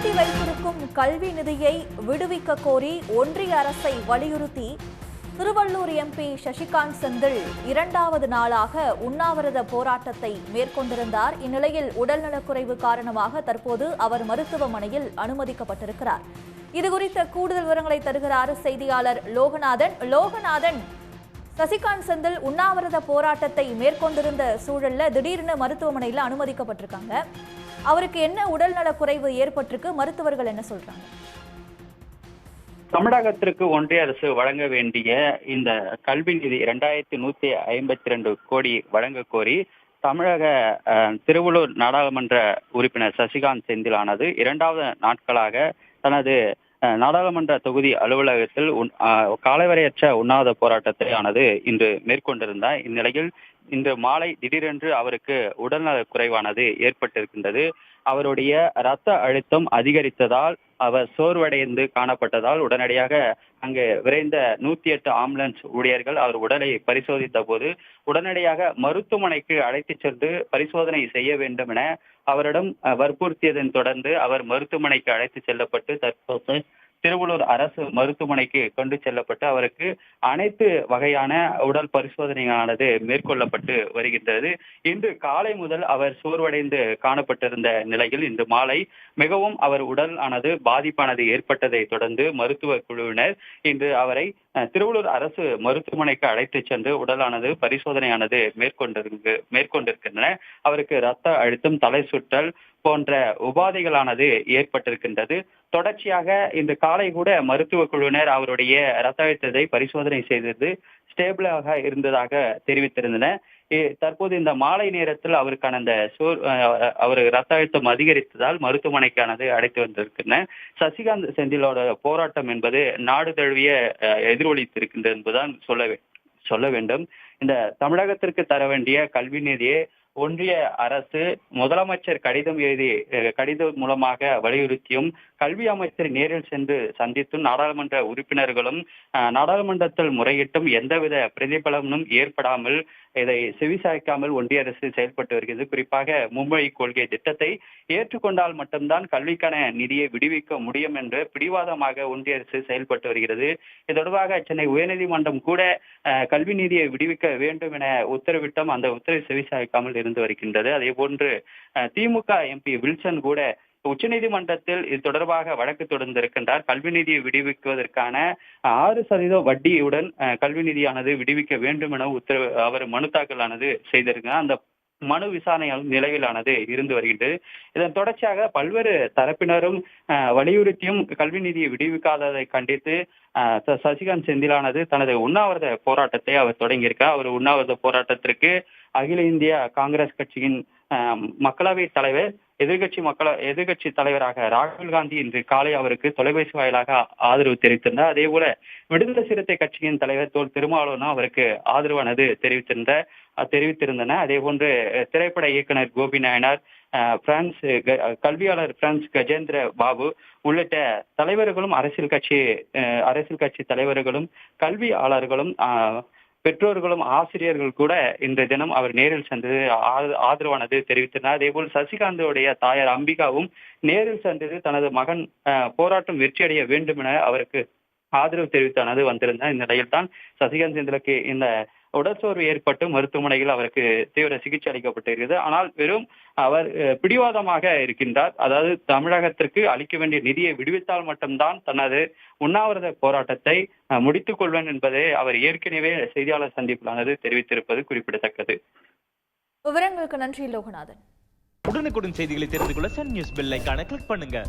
நிறுத்தி வைத்திருக்கும் கல்வி நிதியை விடுவிக்க கோரி ஒன்றிய அரசை வலியுறுத்தி திருவள்ளூர் எம்பி சசிகாந்த் செந்தில் இரண்டாவது நாளாக உண்ணாவிரத போராட்டத்தை மேற்கொண்டிருந்தார். இந்நிலையில் உடல்நலக்குறைவு காரணமாக தற்போது அவர் மருத்துவமனையில் அனுமதிக்கப்பட்டிருக்கிறார். இதுகுறித்த கூடுதல் விவரங்களை தருகிறார் செய்தியாளர் லோகநாதன். சசிகாந்த் செந்தில் உண்ணாவிரத போராட்டத்தை மேற்கொண்டிருந்த சூழல்ல திடீர்னு மருத்துவமனையில் அனுமதிக்கப்பட்டிருக்காங்க. அவருக்கு என்ன உடல்நலக் குறைவு ஏற்பட்டிருக்கு? மருத்துவர்கள் என்ன சொல்றாங்க? தமிழகத்திற்கு ஒன்றிய அரசு வழங்க வேண்டிய இந்த கல்வி நிதி 2152 கோடி வழங்க கோரி தமிழக திருவள்ளூர் நாடாளுமன்ற உறுப்பினர் சசிகாந்த் செந்திலானது இரண்டாவது நாட்களாக தனது நாடாளுமன்ற தொகுதி அலுவலகத்தில் காலவரையற்ற உண்ணாவிரத போராட்டத்தை ஆனது இன்று மேற்கொண்டிருந்தார். இந்நிலையில் இன்று மாலை திடீரென்று அவருக்கு உடல்நலக் குறைவானது ஏற்பட்டிருக்கின்றது. அவருடைய இரத்த அழுத்தம் அதிகரித்ததால் அவர் சோர்வடைந்து காணப்பட்டதால் உடனடியாக அங்கு விரைந்த 108 ஆம்புலன்ஸ் ஊழியர்கள் அவர் உடலை பரிசோதித்த போது உடனடியாக மருத்துவமனைக்கு அழைத்து சென்று பரிசோதனை செய்ய வேண்டும் என அவரிடம் வற்புறுத்தியதன் தொடர்ந்து அவர் மருத்துவமனைக்கு அழைத்து செல்லப்பட்டு தற்போது திருவள்ளூர் அரசு மருத்துவமனைக்கு கொண்டு செல்லப்பட்டு அவருக்கு அனைத்து வகையான உடல் பரிசோதனையானது மேற்கொள்ளப்பட்டு வருகின்றது. இன்று காலை முதல் அவர் சோர்வடைந்து காணப்பட்டிருந்த நிலையில் இன்று மாலை மிகவும் அவர் உடல் ஆனது பாதிப்பானது ஏற்பட்டதை தொடர்ந்து மருத்துவ குழுவினர் இன்று அவரை திருவள்ளூர் அரசு மருத்துவமனைக்கு அழைத்து சென்று உடலானது பரிசோதனையானது மேற்கொண்டிருக்கின்றன. அவருக்கு இரத்த அழுத்தம், தலை சுற்றல் போன்ற உபாதைகளானது ஏற்பட்டிருக்கின்றது. தொடர்ச்சியாக இந்த காலை கூட மருத்துவ குழுவினர் அவருடைய இரத்த அழுத்தத்தை பரிசோதனை செய்தது ஸ்டேபிளாக இருந்ததாக தெரிவித்திருந்தனர். தற்போது இந்த மாலை நேரத்தில் அவருக்கான அந்த அவர் இரத்த அழுத்தம் அதிகரித்ததால் மருத்துவமனைக்கானது அழைத்து வந்திருக்கின்றன. சசிகாந்த் செந்திலோட போராட்டம் என்பது நாடு தழுவிய எதிரொலித்திருக்கின்றது என்பதுதான் சொல்ல வேண்டும். இந்த தமிழகத்திற்கு தர வேண்டிய கல்வி நிதியை ஒன்றிய அரசு முதலமைச்சர் கடிதம் மூலமாக வலியுறுத்தியும் கல்வி அமைச்சர் நேரில் சென்று சந்தித்தும் நாடாளுமன்ற உறுப்பினர்களும் நாடாளுமன்றத்தில் முறையிட்டும் எந்தவித பிரதிபலனும் ஏற்படாமல் இதை செவிசாய்க்காமல் ஒன்றிய அரசு செயல்பட்டு வருகிறது. குறிப்பாக மும்பை கொள்கை திட்டத்தை ஏற்றுக்கொண்டால் மட்டும்தான் கல்விக்கான நிதியை விடுவிக்க முடியும் என்று பிடிவாதமாக ஒன்றிய அரசு செயல்பட்டு வருகிறது. இது தொடர்பாக சென்னை உயர்நீதிமன்றம் கூட கல்வி நிதியை விடுவிக்க வேண்டும் என உத்தரவிட்டும் அந்த உத்தரவை செவிசாய்க்காமல் இருந்து வருகின்றது. அதே போன்று திமுக எம்பி வில்சன் கூட உச்சநீதிமன்றத்தில் இது தொடர்பாக வழக்கு தொடர்ந்திருக்கின்றார். கல்வி நிதியை விடுவிக்குவதற்கான 6% வட்டியுடன் கல்வி நிதியானது விடுவிக்க வேண்டும் என அவர் மனு தாக்கலானது செய்திருக்கிறார். அந்த மனு விசாரணை நிலையிலானது இருந்து வருகின்றது. இதன் தொடர்ச்சியாக பல்வேறு தரப்பினரும் வலியுறுத்தியும் கல்வி நிதியை விடுவிக்காததை கண்டித்து சசிகாந்த் செந்திலானது தனது உண்ணாவிரத போராட்டத்தை அவர் தொடங்கியிருக்கார். அவர் உண்ணாவிரத போராட்டத்திற்கு அகில இந்திய காங்கிரஸ் கட்சியின் மக்களவை தலைவர் எதிர்கட்சி தலைவராக ராகுல் காந்தி இன்று காலை அவருக்கு தொலைபேசி வாயிலாக ஆதரவு தெரிவித்திருந்தார். அதே போல விடுதலை சிறுத்தை கட்சியின் தலைவர் தோல் திருமாவளவனும் அவருக்கு ஆதரவானது தெரிவித்திருந்தனர். அதே போன்று திரைப்பட இயக்குனர் கோபி நாயனார், கல்வியாளர் பிரான்ஸ் கஜேந்திர பாபு உள்ளிட்ட தலைவர்களும் அரசியல் கட்சி தலைவர்களும் கல்வியாளர்களும் பெற்றோர்களும் ஆசிரியர்கள் கூட இன்றைய தினம் அவர் நேரில் சென்று ஆதரவானது தெரிவித்தனர். அதே போல் சசிகாந்தோடைய தாயார் அம்பிகாவும் நேரில் சென்றது தனது மகன் போராட்டம் வெற்றியடைய வேண்டும் என அவருக்கு ஆதரவு தெரிவித்தானது வந்திருந்தார். இந்த நிலையில் தான் சசிகாந்த் செந்திலுக்கு இந்த உடற்சோர்வு ஏற்பட்டு மருத்துவமனையில் அவருக்கு தீவிர சிகிச்சை அளிக்கப்பட்டிருக்கிறது. ஆனால் வெறும் அவர் பிடிவாதமாக இருக்கின்றார். அதாவது தமிழகத்திற்கு அளிக்க வேண்டிய நிதியை விடுவித்தால் மட்டும்தான் தனது உண்ணாவிரத போராட்டத்தை முடித்துக் கொள்வேன் என்பதை அவர் ஏற்கனவே செய்தியாளர் சந்திப்பிலானது தெரிவித்திருப்பது குறிப்பிடத்தக்கது. விவரங்களுக்கு நன்றி லோகநாதன். உடனுக்குடன் செய்திகளை தெரிந்து கொள்ள சன் நியூஸ் பெல் ஐகானை கிளிக் பண்ணுங்க.